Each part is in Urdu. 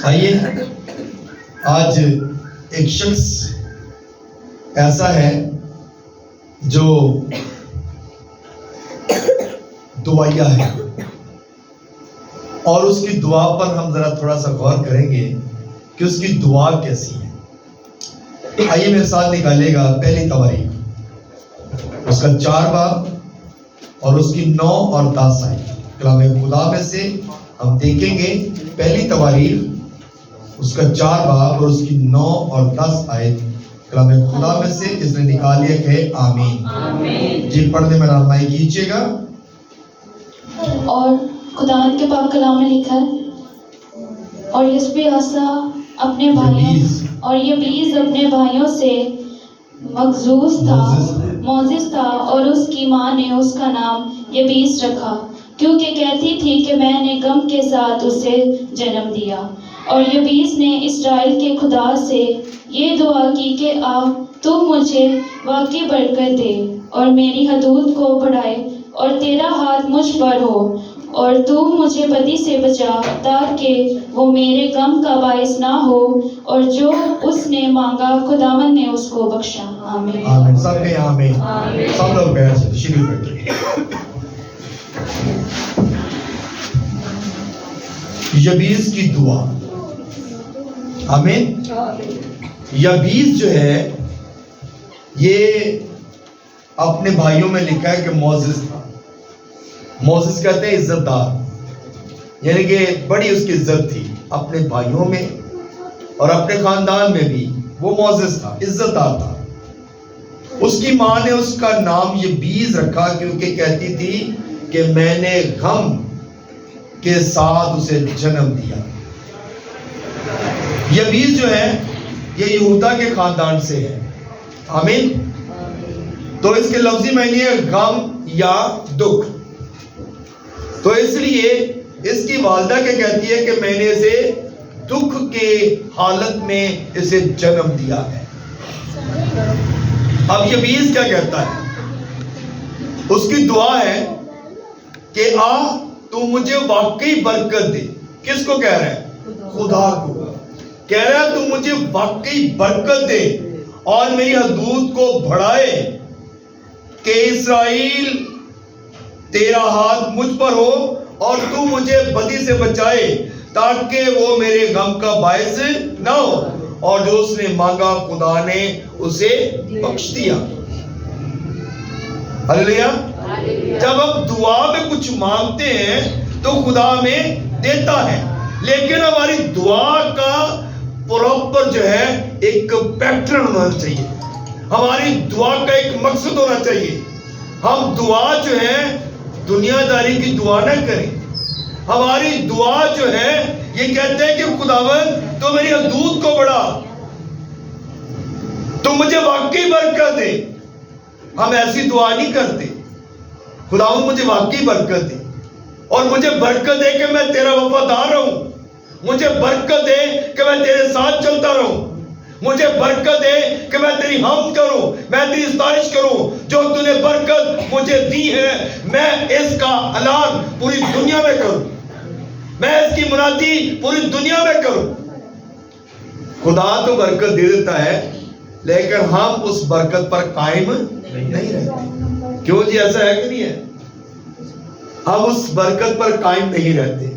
آئیے آج ایک شخص ایسا ہے جو دعائیا ہے، اور اس کی دعا پر ہم ذرا تھوڑا سا غور کریں گے کہ اس کی دعا کیسی ہے۔ آئیے میرے ساتھ نکالے گا پہلی تواریخ اس کا 4 باب اور اس کی 9 اور 10 آیت۔ کلام خدا میں سے ہم دیکھیں گے پہلی تواریخ اس کا 4 باب اور اس کی 9 اور 10 آیت۔ کلام خدا میں سے جس نے نکالیے کہے آمین۔ جی پڑھنے میں رہنمائی کیجیے گا۔ اور خداوند کے پاک کلام میں لکھا ہے، اور یسبی آسا اپنے یبیز اپنے بھائیوں سے معزز تھا، اور اس کی ماں نے اس کا نام یبیز رکھا، کیونکہ کہتی تھی کہ میں نے غم کے ساتھ اسے جنم دیا۔ اور یبیز نے اسرائیل کے خدا سے یہ دعا کی کہ تو مجھے واقعی برکت دے اور میری حدود کو بڑھائے، اور تیرا ہاتھ مجھ پر ہو، اور تو مجھے بدی سے بچا، تاکہ وہ میرے غم کا باعث نہ ہو، اور جو اس نے مانگا خداوند نے اس کو بخشا۔ آمین۔ آمین۔ سب کہیں آمین۔ سب لوگ بیٹھ سے تشریف بیٹھے۔ یبیز کی دعا۔ آمین۔ یبیز جو ہے یہ اپنے بھائیوں میں لکھا ہے کہ معزز تھا۔ معزز کہتے ہیں عزت دار، یعنی کہ بڑی اس کی عزت تھی اپنے بھائیوں میں اور اپنے خاندان میں بھی۔ وہ معزز تھا، عزت دار تھا۔ اس کی ماں نے اس کا نام یبیز رکھا، کیونکہ کہتی تھی کہ میں نے غم کے ساتھ اسے جنم دیا۔ یبیز جو ہے یہ یہودا کے خاندان سے ہے۔ آمین۔ تو اس کے لفظی معنی ہے غم یا دکھ۔ تو اس لیے اس کی والدہ کیا کہتی ہے کہ میں نے اسے دکھ کے حالت میں اسے جنم دیا ہے۔ اب یبیز کیا کہتا ہے؟ اس کی دعا ہے کہ تو مجھے واقعی برکت دے۔ کس کو کہہ رہا ہے؟ خدا کو کہہ رہا ہے، تو مجھے واقعی برکت دے اور میری حدود کو بڑھائے، کہ اسرائیل تیرا ہاتھ مجھ پر ہو اور تو مجھے بدی سے بچائے، تاکہ وہ میرے غم کا باعث نہ ہو، اور جو اس نے مانگا خدا نے اسے بخش دیا۔ ہلیلویا۔ جب ہم دعا میں کچھ مانگتے ہیں تو خدا ہمیں دیتا ہے، لیکن ہماری دعا کا پراپر جو ہے ایک پیٹرن ہونا چاہیے، ہماری دعا کا ایک مقصد ہونا چاہیے۔ ہم دعا جو ہے دنیا داری کی دعا نہ کریں۔ ہماری دعا جو ہے یہ کہتے ہیں کہ خداوند تو میری حدود کو بڑھا، تو مجھے واقعی برکت دے۔ ہم ایسی دعا نہیں کرتے، خداوند مجھے واقعی برکت دے، اور مجھے برکت دے کہ میں تیرا وفادار رہوں، مجھے برکت دے کہ میں تیرے ساتھ چلتا رہوں، مجھے برکت دے کہ میں تیری حمد کروں، میں تیری ستائش کروں۔ جو تو نے برکت مجھے دی ہے میں اس کا اعلان پوری دنیا میں کروں، میں اس کی منادی پوری دنیا میں کروں۔ خدا تو برکت دے دیتا ہے، لیکن ہم اس برکت پر قائم نہیں رہتے۔ کیوں جی؟ ایسا ہے کہ نہیں ہے؟ ہم اس برکت پر قائم نہیں رہتے۔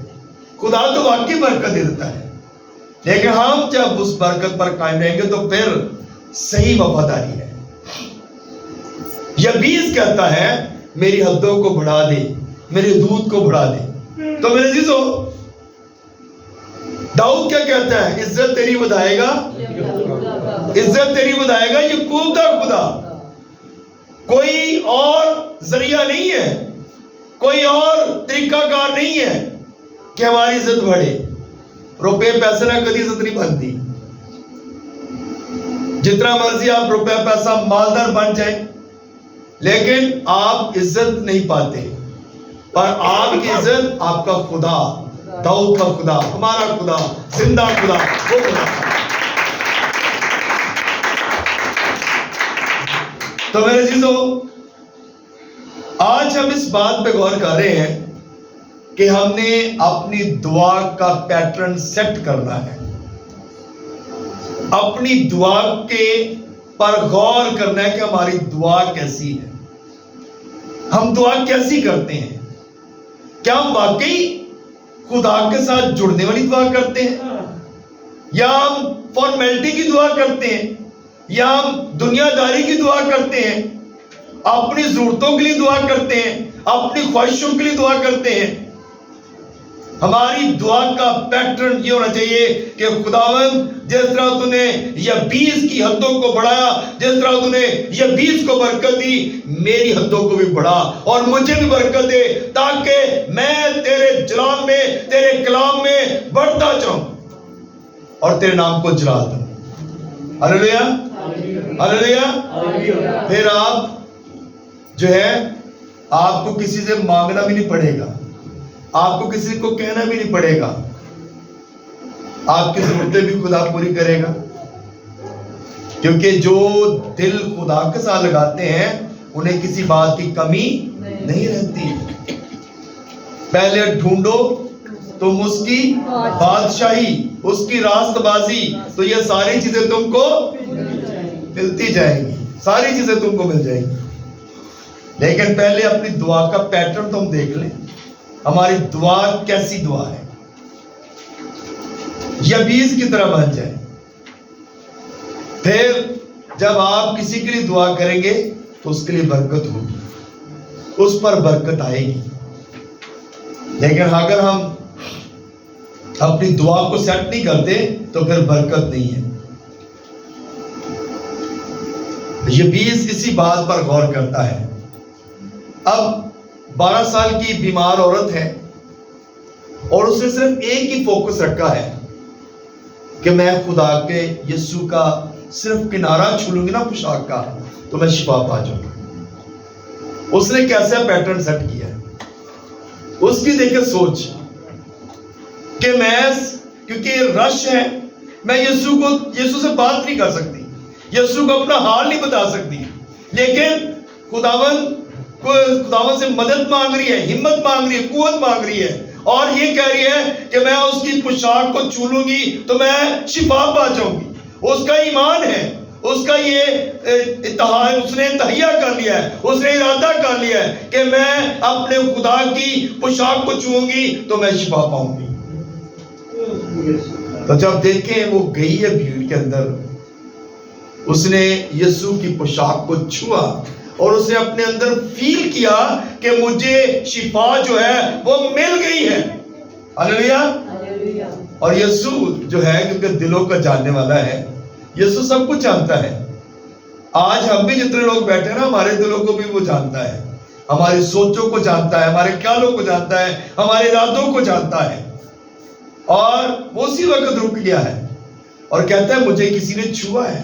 خدا تو واقعی برکت دے دیتا ہے، لیکن ہم جب اس برکت پر قائم رہیں گے تو پھر صحیح وفاداری ہے۔ یبیز کہتا ہے میری حدوں کو بڑھا دے، میری حدود کو بڑھا دے۔ تو میرے عزیزو، داؤد کیا کہتا ہے؟ عزت تیری بدھائے گا، عزت تیری بدھائے گا یعقوب کا خدا۔ کوئی اور ذریعہ نہیں ہے، کوئی اور طریقہ کار نہیں ہے کہ ہماری عزت بڑھے۔ روپے پیسے نہ کدی عزت نہیں بنتی۔ جتنا مرضی آپ روپے پیسہ مالدار بن جائیں، لیکن آپ عزت نہیں پاتے۔ پر آپ کی عزت آپ کا خدا، داؤد کا خدا، ہمارا خدا، زندہ خدا، وہ خدا۔ تو میرے عزیزو، آج ہم اس بات پہ غور کر رہے ہیں کہ ہم نے اپنی دعا کا پیٹرن سیٹ کرنا ہے. اپنی دعا کے پر غور کرنا ہے کہ ہماری دعا کیسی ہے. ہم دعا کیسی کرتے ہیں؟ کیا ہم واقعی خدا کے ساتھ جڑنے والی دعا کرتے ہیں، یا ہم فارمیلٹی کی دعا کرتے ہیں، یا ہم دنیا داری کی دعا کرتے ہیں، اپنی ضرورتوں کے لیے دعا کرتے ہیں، اپنی خواہشوں کے لیے دعا کرتے ہیں؟ ہماری دعا کا پیٹرن یہ ہونا چاہیے کہ خداوند جس طرح تو نے یبیس کی حدوں کو بڑھایا، جس طرح تو نے یبیس کو برکت دی، میری حدوں کو بھی بڑھا اور مجھے بھی برکت دے، تاکہ میں تیرے جلال میں، تیرے کلام میں بڑھتا جاؤں اور تیرے نام کو جلال دوں. ہلیلویا، ہلیلویا. پھر آپ جو ہے، آپ کو کسی سے مانگنا بھی نہیں پڑے گا، آپ کو کسی کو کہنا بھی نہیں پڑے گا، آپ کی ضرورتیں بھی خدا پوری کرے گا. کیونکہ جو دل خدا کے ساتھ لگاتے ہیں انہیں کسی بات کی کمی نہیں رہتی. پہلے ڈھونڈو تم اس کی بادشاہی، اس کی راست بازی، تو یہ ساری چیزیں تم کو ملتی جائیں گی، ساری چیزیں تم کو مل جائیں گی. لیکن پہلے اپنی دعا کا پیٹرن تم دیکھ لیں، ہماری دعا کیسی دعا ہے. یبیس کی طرح بن جائے. پھر جب آپ کسی کے لیے دعا کریں گے تو اس کے لیے برکت ہوگی، اس پر برکت آئے گی. لیکن اگر ہم اپنی دعا کو سیٹ نہیں کرتے تو پھر برکت نہیں ہے. یبیس اسی بات پر غور کرتا ہے. اب 12 سال کی بیمار عورت ہے اور اس نے صرف ایک ہی فوکس رکھا ہے کہ میں خدا کے یسوع کا صرف کنارہ چھو لوں گی نا پوشاک کا تو میں شفا پا جاؤں گا. اس نے کیسا پیٹرن سیٹ کیا ہے؟ اس کی دیکھیں سوچ کہ میں، کیونکہ رش ہے، میں یسوع سے بات نہیں کر سکتی، یسوع کو اپنا حال نہیں بتا سکتی، لیکن خداوند سے مدد مانگ رہی ہے، ہمت مانگ رہی ہے، قوت مانگ رہی ہے، اور یہ کہہ رہی ہے کہ میں اس کی پوشاک کو چھو لوں گی تو میں شفا پا جاؤں گی. اس کا ایمان ہے، اس کا یہ اتحاد، اس نے تہیہ کر لیا ہے، اس نے ارادہ کر لیا ہے کہ میں اپنے خدا کی پوشاک کو چھوؤں گی تو میں شفا پاؤں گی. تو جب دیکھیں وہ گئی ہے بھیڑ کے اندر، اس نے یسوع کی پوشاک کو چھوا اور اس نے اپنے اندر فیل کیا کہ مجھے شفا جو ہے وہ مل گئی ہے. ہلیلویا. اور یسوع جو ہے کیونکہ دلوں کا جاننے والا ہے، یسوع سب کچھ جانتا ہے. آج ہم بھی جتنے لوگ بیٹھے ہیں نا، ہمارے دلوں کو بھی وہ جانتا ہے، ہماری سوچوں کو جانتا ہے، ہمارے خیالوں کو جانتا ہے، ہمارے ارادوں کو جانتا ہے. اور وہ اسی وقت رک گیا ہے اور کہتا ہے مجھے کسی نے چھوا ہے.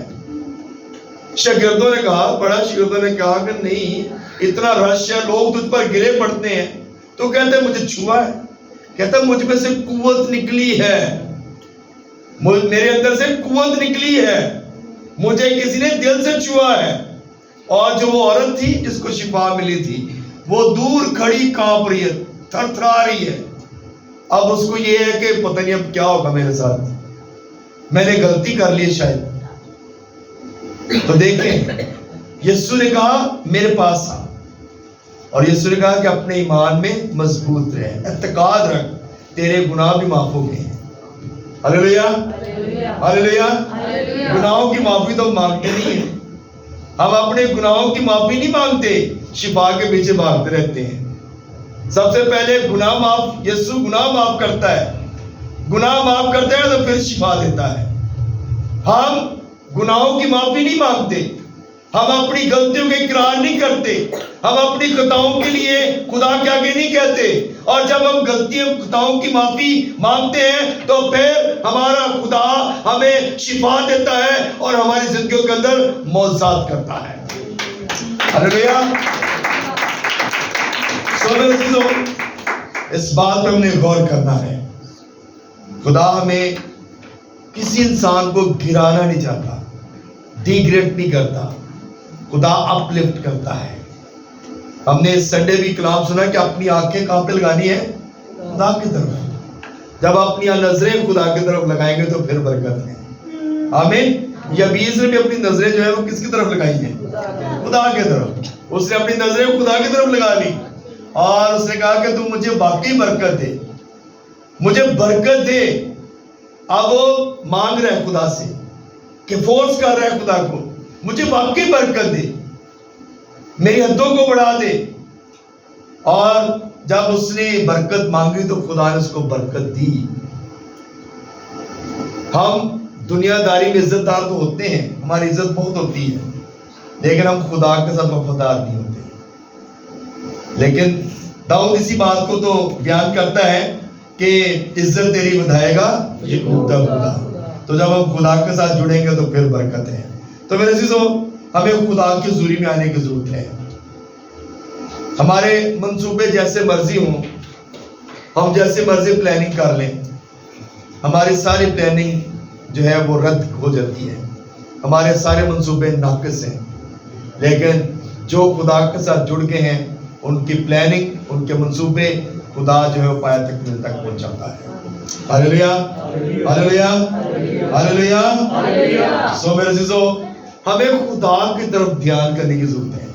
شاگردوں نے کہا، بڑا شاگردوں نے کہا کہ نہیں، اتنا رش ہے، لوگ تجھ پر گرے پڑتے ہیں، تو کہتا ہے مجھے چھوا ہے. کہتا ہے مجھ میں سے قوت نکلی ہے، میرے اندر سے قوت نکلی ہے، مجھے کسی نے دل سے چھوا ہے. اور جو وہ عورت تھی جس کو شفا ملی تھی، وہ دور کھڑی کانپ رہی ہے، تھر تھرا رہی ہے. اب اس کو یہ ہے کہ پتہ نہیں اب کیا ہوگا میرے ساتھ، میں نے غلطی کر لی شاید. تو دیکھیں یسوع نے کہا میرے پاس آ، اور یسوع نے کہا کہ اپنے ایمان میں مضبوط رہے، اعتقاد رکھ، تیرے گناہ بھی معاف ہو گئے. ہلیلویا، ہلیلویا. گناہوں کی معافی تو مانگتے نہیں ہیں، ہم اپنے گناہوں کی معافی نہیں مانگتے، شفا کے پیچھے بھاگتے رہتے ہیں. سب سے پہلے گناہ معاف، یسوع گناہ معاف کرتا ہے، گناہ معاف کرتا ہے تو پھر شفا دیتا ہے. ہم گناہوں کی معافی نہیں مانگتے، ہم اپنی غلطیوں کا اقرار نہیں کرتے، ہم اپنی خطاؤں کے لیے خدا کے آگے نہیں کہتے. اور جب ہم غلطیوں خطاؤں کی معافی مانگتے ہیں تو پھر ہمارا خدا ہمیں شفا دیتا ہے اور ہماری زندگیوں کے اندر معجزات کرتا ہے. ہلیلویا. اس بات پر ہم نے غور کرنا ہے. خدا ہمیں کسی انسان کو گرانا نہیں چاہتا، ڈیگریڈ نہیں کرتا، خدا اپ لفٹ کرتا ہے. ہم نے سنڈے بھی کلام سنا کہ اپنی آنکھیں کہاں پہ لگانی ہے؟ خدا کی طرف. جب اپنی نظریں خدا کی طرف لگائیں گے تو پھر برکت ہے. آمین. یبیس نے بھی اپنی نظریں جو ہے وہ کس کی طرف لگائی ہیں؟ خدا کی طرف. اس نے اپنی نظریں خدا کی طرف لگا لی اور اس نے کہا کہ تو مجھے واقعی برکت دے, مجھے برکت دے. اب وہ مانگ رہا ہے خدا سے کہ فورس کر رہا ہے خدا کو, مجھے واقعی برکت دے, میری حدوں کو بڑھا دے. اور جب اس نے برکت مانگی تو خدا نے اس کو برکت دی. ہم دنیا داری میں عزت دار تو ہوتے ہیں, ہماری عزت بہت ہوتی ہے, لیکن ہم خدا کے ساتھ وفادار نہیں ہوتے. لیکن داؤد اسی بات کو تو بیان کرتا ہے کہ عزت تیری بدھائے گا خدا. تو جب ہم خدا کے ساتھ جڑیں گے تو پھر برکت ہے. تو میرے عزیزو, ہمیں خدا کی حضوری میں آنے کی ضرورت ہے. ہمارے منصوبے جیسے مرضی ہوں, ہم جیسے مرضی پلاننگ کر لیں, ہماری ساری پلاننگ جو ہے وہ رد ہو جاتی ہے, ہمارے سارے منصوبے ناقص ہیں. لیکن جو خدا کے ساتھ جڑ گئے ہیں ان کی پلاننگ, ان کے منصوبے خدا جو ہے وہ پایہ تکمیل تک پہنچاتا ہے. ہاللیلویا, ہاللیلویا, ہاللیلویا. سو میرے عزیزو, ہمیں خدا کی طرف دھیان کرنے کی ضرورت ہے,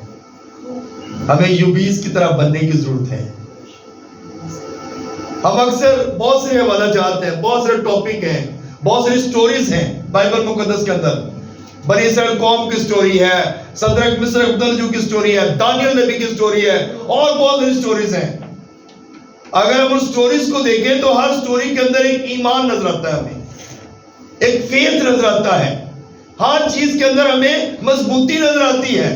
ہمیں یوبیس کی طرح بننے کی ضرورت ہے. ہم اکثر بہت سے حوالہ جات ہیں, بہت سارے ٹاپک ہیں, بہت ساری سٹوریز ہیں بائبل مقدس کے اندر. بنی اسرائیل قوم کی سٹوری ہے, صدرک مصر عبدالجو کی سٹوری ہے, دانیل نبی کی سٹوری ہے, اور بہت ساری سٹوریز ہیں. اگر ہم ان سٹوریز کو دیکھیں تو ہر سٹوری کے اندر ایک ایمان نظر آتا ہے, ہمیں ایک فیتھ نظر آتا ہے, ہر چیز کے اندر ہمیں مضبوطی نظر آتی ہے.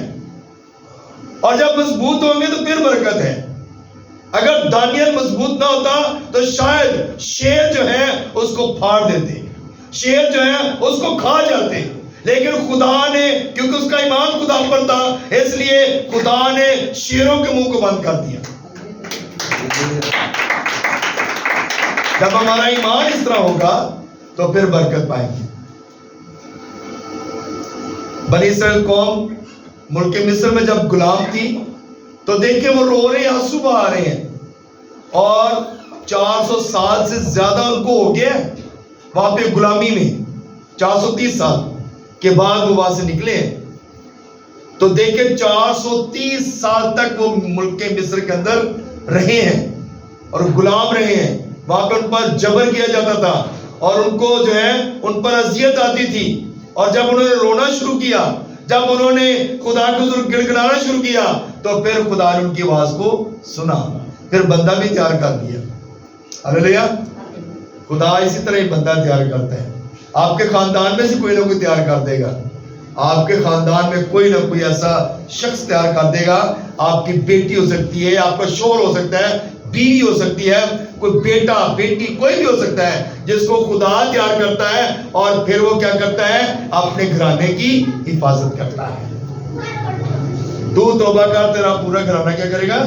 اور جب مضبوط ہوں گے تو پھر برکت ہے. اگر دانیل مضبوط نہ ہوتا تو شاید شیر جو ہے اس کو پھاڑ دیتے, شیر جو ہے اس کو کھا جاتے. لیکن خدا نے, کیونکہ اس کا ایمان خدا پر تھا, اس لیے خدا نے شیروں کے منہ کو بند کر دیا. جب ہمارا ایمان اس طرح ہوگا تو پھر برکت پائیں گے. بنی اسرائیل قوم ملک مصر میں جب غلام تھی تو دیکھیں وہ رو رہے ہیں, آنسو بہا رہے ہیں, اور 400 سال سے زیادہ ان کو ہو گیا وہاں پہ غلامی میں. 430 سال کے بعد وہ وہاں سے نکلے ہیں. تو دیکھیں 430 سال تک وہ ملک مصر کے اندر رہے ہیں اور غلام رہے ہیں. وہاں پہ ان پر جبر کیا جاتا تھا اور ان کو جو ہے ان پر اذیت آتی تھی. اور جب انہوں نے رونا شروع کیا, جب انہوں نے خدا کے حضور گڑ گڑانا شروع کیا, تو پھر خدا نے ان کی آواز کو سنا, پھر بندہ بھی تیار کر دیا. ہاللیلویا. خدا اسی طرح ہی بندہ تیار کرتا ہے. آپ کے خاندان میں سے کوئی نہ کوئی تیار کر دے گا, آپ کے خاندان میں کوئی نہ کوئی ایسا شخص تیار کر دے گا. آپ کی بیٹی ہو سکتی ہے, آپ کا شوہر ہو سکتا ہے, بیوی ہو سکتی ہے, کوئی بیٹا بیٹی کوئی بھی ہو سکتا ہے, جس کو خدا تیار کرتا ہے اور پھر وہ کیا کرتا ہے, اپنے گھرانے کی حفاظت کرتا ہے. تو توبہ کر, تیرا پورا گھرانہ کیا کرے گا,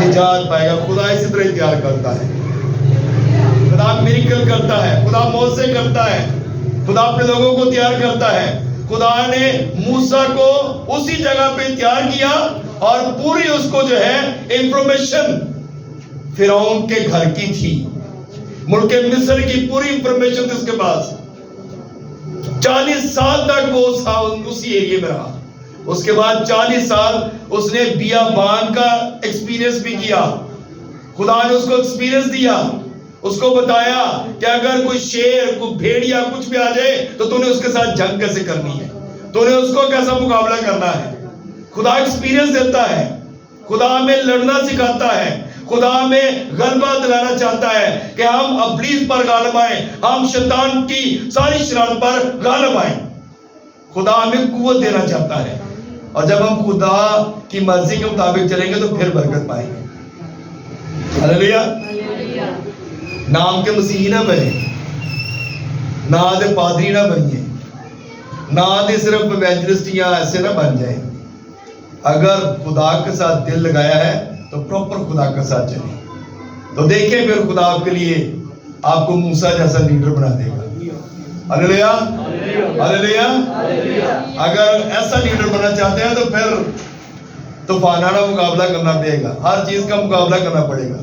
نجات پائے گا. خدا اسی طرح تیار کرتا ہے. خدا میریکل کرتا ہے, خدا معجزے کرتا ہے, خدا اپنے لوگوں کو تیار کرتا ہے. خدا نے موسیٰ کو اسی جگہ پہ تیار کیا اور پوری اس کو جو ہے انفارمیشن فرعون کے گھر کی تھی, ملک مصر کی پوری انفارمیشن تھی اس کے پاس. 40 سال تک وہ اسی ایریے میں رہا. اس کے بعد 40 سال اس نے بیابان کا ایکسپیرینس بھی کیا. خدا نے اس کو ایکسپیرینس دیا, اس کو بتایا کہ اگر کوئی شیر, کوئی بھیڑیا کچھ بھی آ جائے تو تو نے اس کے ساتھ جنگ کیسے کرنی ہے, تو نے اس کو کیسا مقابلہ کرنا ہے. خدا ایکسپیرینس دیتا ہے, خدا ہمیں لڑنا سکھاتا ہے, خدا ہمیں غلبہ دلانا چاہتا ہے کہ ہم ابلیس پر غالب آئیں, ہم شیطان کی ساری شرارت پر غالب آئیں. خدا ہمیں قوت دینا چاہتا ہے, اور جب ہم خدا کی مرضی کے مطابق چلیں گے تو پھر برکت پائیں گے. ہاللیلویا. نام کے مسیحی نہ بنے, نہ آدھے پادری نہ بنیے, نہ آدھے صرف ایونجلسٹ یا ایسے نہ بن جائیں. اگر خدا کے ساتھ دل لگایا ہے تو پراپر خدا کے ساتھ چلیں, تو دیکھیں پھر خدا آپ کے لیے آپ کو موسیٰ جیسا لیڈر بنا دے گا. ہاللیلویا, ہاللیلویا. اگر ایسا لیڈر بننا چاہتے ہیں تو پھر طوفانانہ مقابلہ کرنا پڑے گا, ہر چیز کا مقابلہ کرنا پڑے گا.